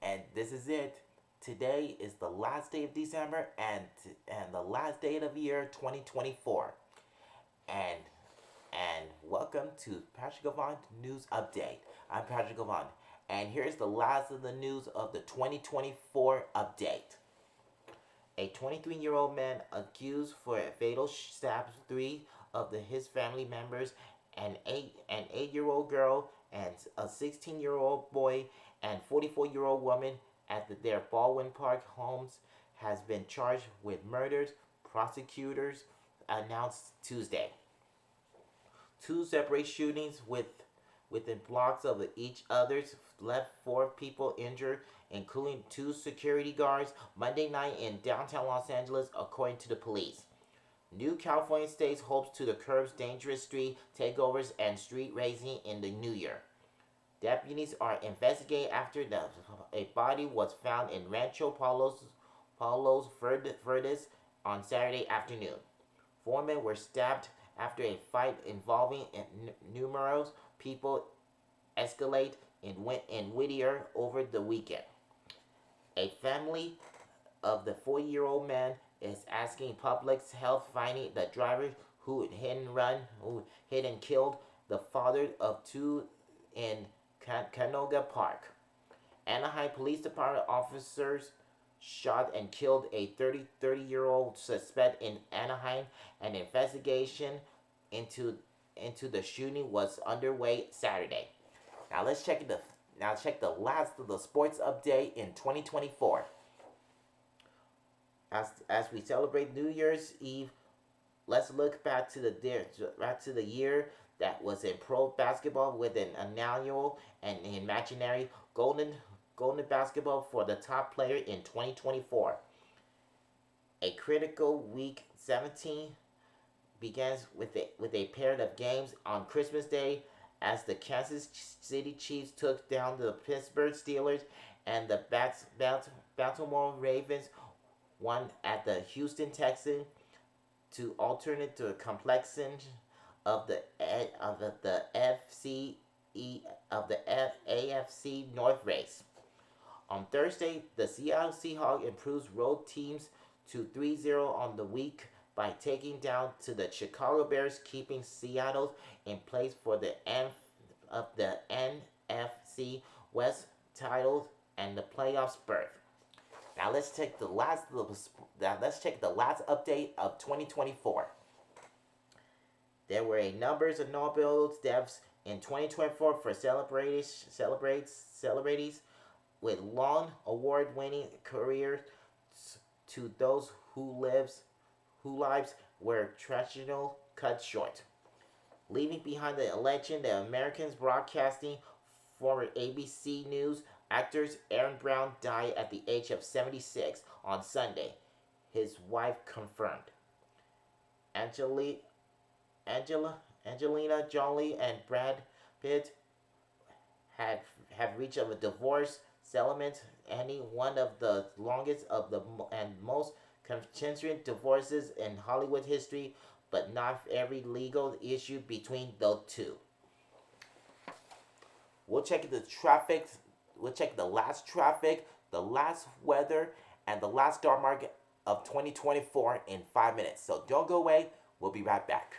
And this is it. Today is the last day of December and the last day of the year 2024. And and welcome to Patrick Avant News Update. I'm Patrick Avant, and here's the last of the news of the 2024 update. A 23-year-old man accused for a fatal stab three of his family members, an 8-year-old girl, and a 16-year-old boy, and 44-year-old woman at their Baldwin Park homes, has been charged with murders. Prosecutors announced Tuesday. Two separate shootings within blocks of each other's left four people injured, including two security guards, Monday night in downtown Los Angeles, according to the police. New California State hopes to curb dangerous street takeovers and street racing in the new year. Deputies are investigating after a body was found in Rancho Palos Verdes on Saturday afternoon. Four men were stabbed after a fight involving numerous people escalate in Whittier over the weekend. A family of the 4-year-old man is asking public health finding the driver who hit and killed the father of two in Canoga Park. Anaheim Police Department officers shot and killed a 30-year-old suspect in Anaheim. An investigation into into the shooting was underway Saturday. Now let's check the last of the sports update in 2024. As we celebrate New Year's Eve, let's look back to the year that was in pro basketball with an annual and imaginary golden basketball for the top player in 2024. A critical week 17 begins with a pair of games on Christmas Day as the Kansas City Chiefs took down the Pittsburgh Steelers and the Baltimore Ravens won at the Houston Texans to alternate to a complexion of the FC of the AFC North race. On Thursday, the Seattle Seahawks improves road teams to 3-0 on the week by taking down to the Chicago Bears, keeping Seattle in place for the NFC West title and the playoffs berth. Now let's check the last update of 2024. There were a numbers of Nobel deaths in 2024 for celebrities with long award-winning careers to those whose lives were tragically cut short. Leaving behind the legend of American broadcasting, former ABC News actor Aaron Brown died at the age of 76 on Sunday, his wife confirmed. Angeli, Angelina Jolie and Brad Pitt had have reached a divorce settlement, ending one of the longest of the and most contentious divorces in Hollywood history, but not every legal issue between the two. We'll check the traffic. We'll check the last traffic, the last weather, and the last stock market of 2024 in 5 minutes. So don't go away. We'll be right back.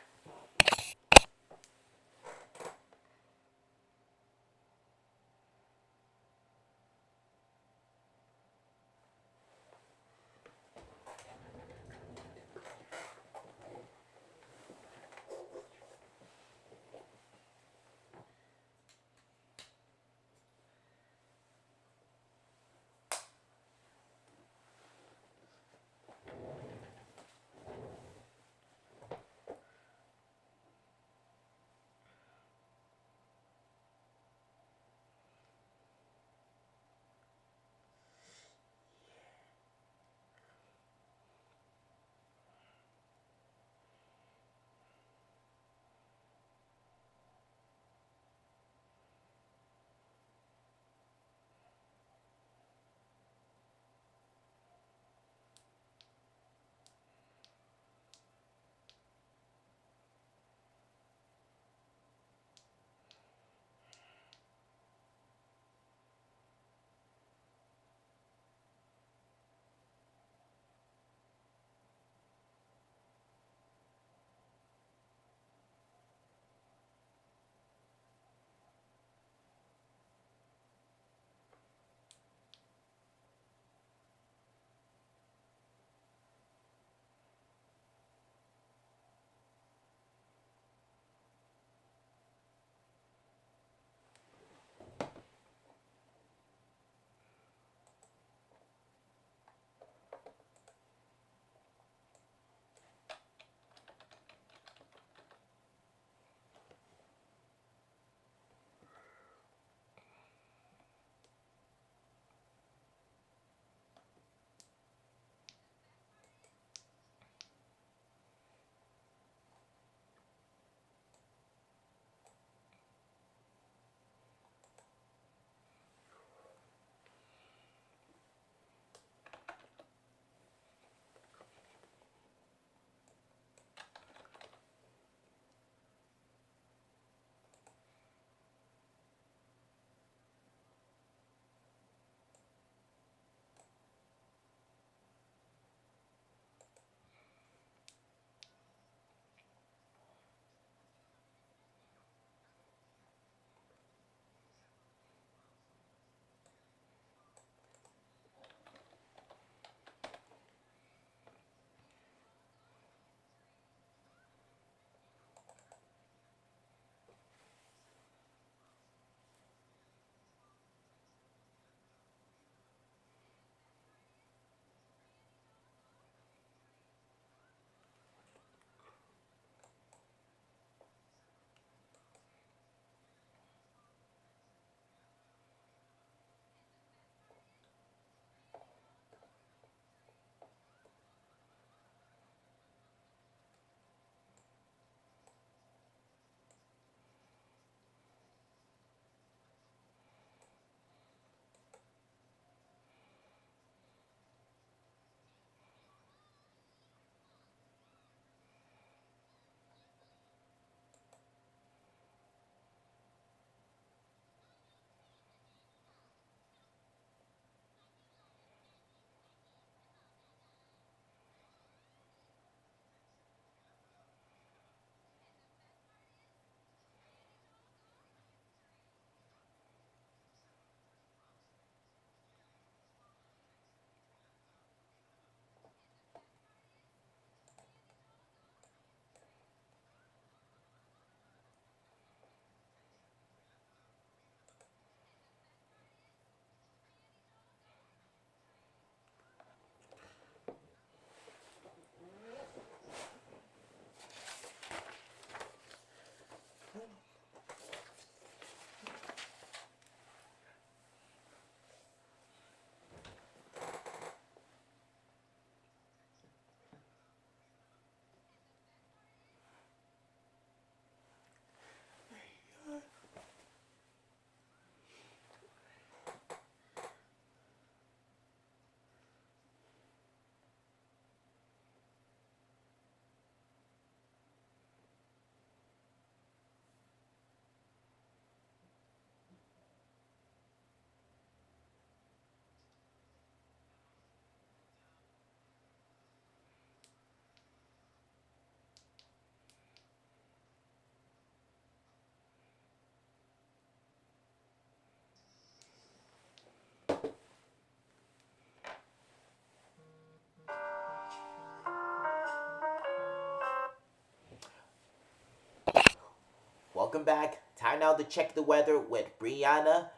welcome back. Time now to check the weather with Brianna,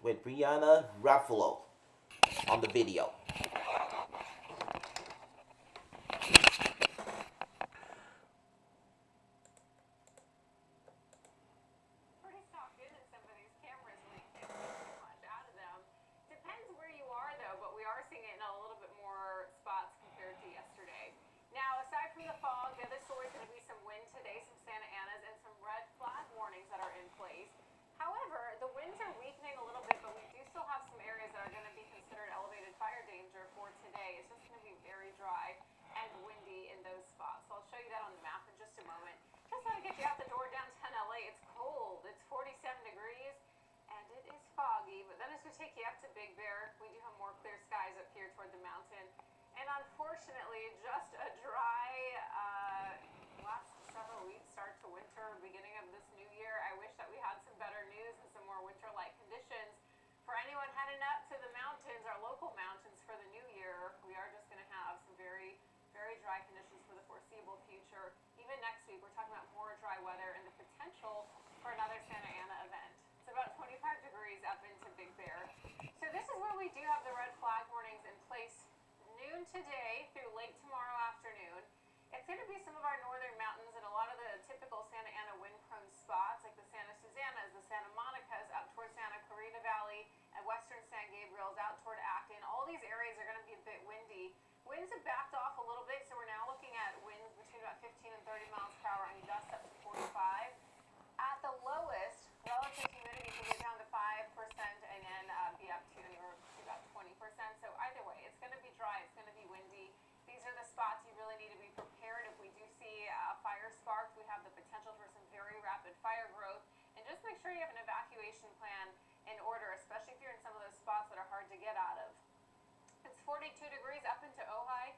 with Brianna Ruffalo on the video. Pretty socked in some of these cameras where you can't see too much out of them. Depends where you are though, but we are seeing it in a little bit more spots compared to yesterday. Now, aside from the fog, the other story is going to be some wind today, some Santa Anas, and some red flag warnings that are in place. However, the winds are weakening a little bit, but we do still have some areas that are going to be considered elevated fire danger for today. It's just going to be very dry and windy in those spots. So I'll show you that on the map in just a moment. Just want to get you out the door downtown LA. It's cold. It's 47 degrees and it is foggy. But then as we take you up to Big Bear, we do have more clear skies up here toward the mountain. And unfortunately, just a dry last several weeks, start to winter, beginning of this new year. I wish that we had some better news and some more winter-like conditions. For anyone heading up to the mountains, our local mountains for the new year, we are just going to have some very, very dry conditions for the foreseeable future. Even next week, we're talking about more dry weather and the potential for another Santa Ana event. It's about 25 degrees up into Big Bear. So this is where we do have the red flag warnings in place noon today through late tomorrow afternoon. It's going to be some of our northern mountains and a lot of the typical Santa Ana wind-prone spots like the Santa Susanas, the Santa Monicas, up towards Santa Clarita Valley, and western San Gabriel's out toward Acton. All these areas are going to be a bit windy. Winds have backed off a little bit, so we're now looking at winds between about 15 and 30 miles per hour and gusts up to 45. At the lowest, relative humidity can get down to 5% and then be up to anywhere to about 20%. So either way, it's going to be dry, it's going to be windy. These are the spots you really need to be prepared. If we do see fire sparks, we have the potential for some very rapid fire growth. And just make sure you have an evacuation plan in order, especially if you're in some of those spots that are hard to get out of. It's 42 degrees up into Ojai,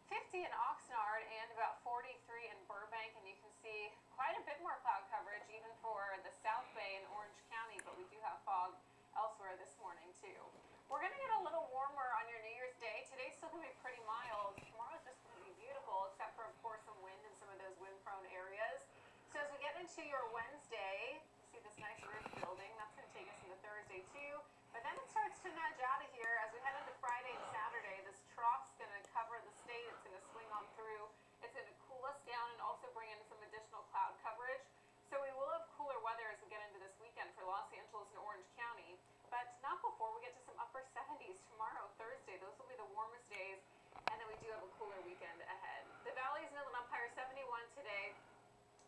50 in Oxnard, and about 43 in Burbank. And you can see quite a bit more cloud coverage even for the South Bay in Orange County, but we do have fog elsewhere this morning too. We're going to get a little warmer on your New Year's Day. Today's still going to be pretty mild. Tomorrow's just going to be beautiful, except for, of course, some wind in some of those wind-prone areas. So as we get into your Wednesday, you see this nice roof building. That's going to take us into Thursday too. But then it starts to nudge out of here as we head into Friday and Saturday. This trough's going to cover the state. It's going to swing on through. It's going to cool us down and also bring in some additional cloud coverage. So we will have cooler weather as we get into this weekend for Los Angeles and Orange County. But not before we get to some upper 70s tomorrow, Thursday. Those will be the warmest days. And then we do have a cooler weekend ahead. The Valley's Inland Empire 71 today.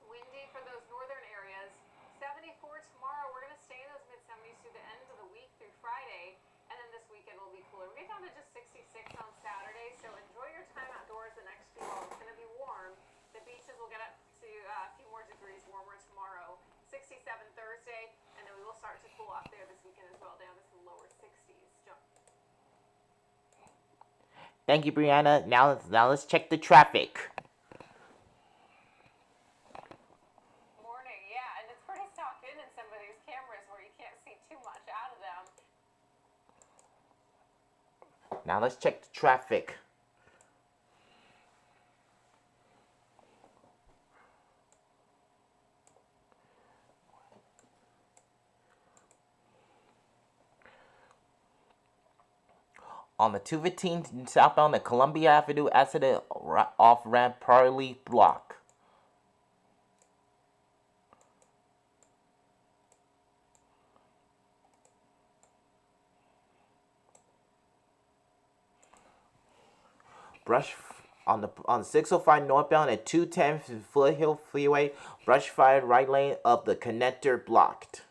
Windy for those northern areas. 74 tomorrow. We're going to stay in those mid-70s through the end of the week through Friday. And then this weekend will be cooler. We get down to just 66 on Saturday. So enjoy your time outdoors the next few hours. It's going to be warm. The beaches will get up to a few more degrees warmer tomorrow. 67 Thursday, and then we will start to cool off there this weekend as well, down to some lower 60s. Thank you, Brianna. Now let's check the traffic. Morning, yeah, and it's pretty stocked in some of these cameras where you can't see too much out of them. Now let's check the traffic. On the 215 southbound at Columbia Avenue, accident off-ramp Parley block. Brush on the 605 northbound at 210 Foothill Freeway, brush fire right lane of the connector blocked.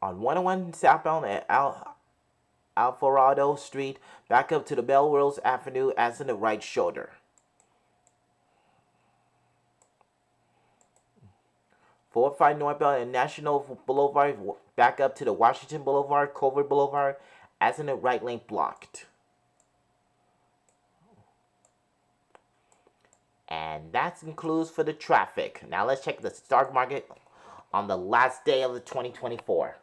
On 101 southbound at Alvarado Street, back up to the Melrose Avenue, accident right shoulder. 405 northbound at National Boulevard, back up to the Washington Boulevard, Culver Boulevard, accident right lane blocked. And that concludes for the traffic. Now let's check the stock market on the last day of the 2024.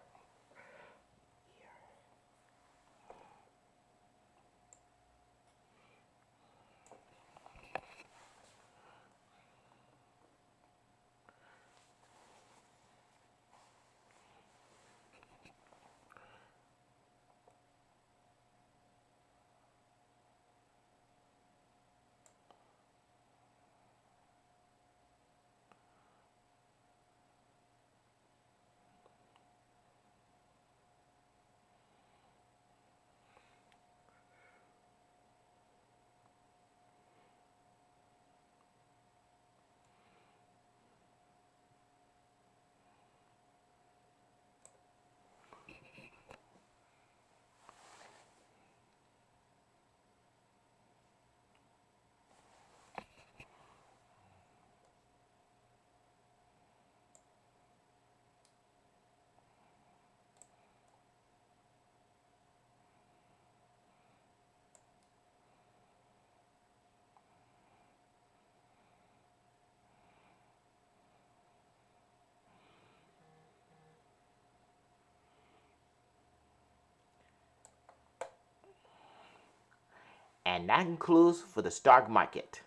And that concludes for the stock market.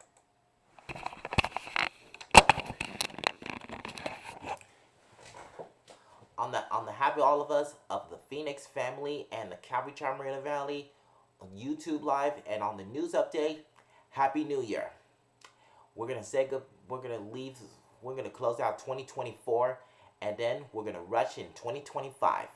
On the happy all of us of the Phoenix family and the Calvary Chapel Moreno Valley on YouTube Live and on the news update, Happy New Year. We're gonna say good. We're gonna leave. We're gonna close out 2024, and then we're gonna rush in 2025.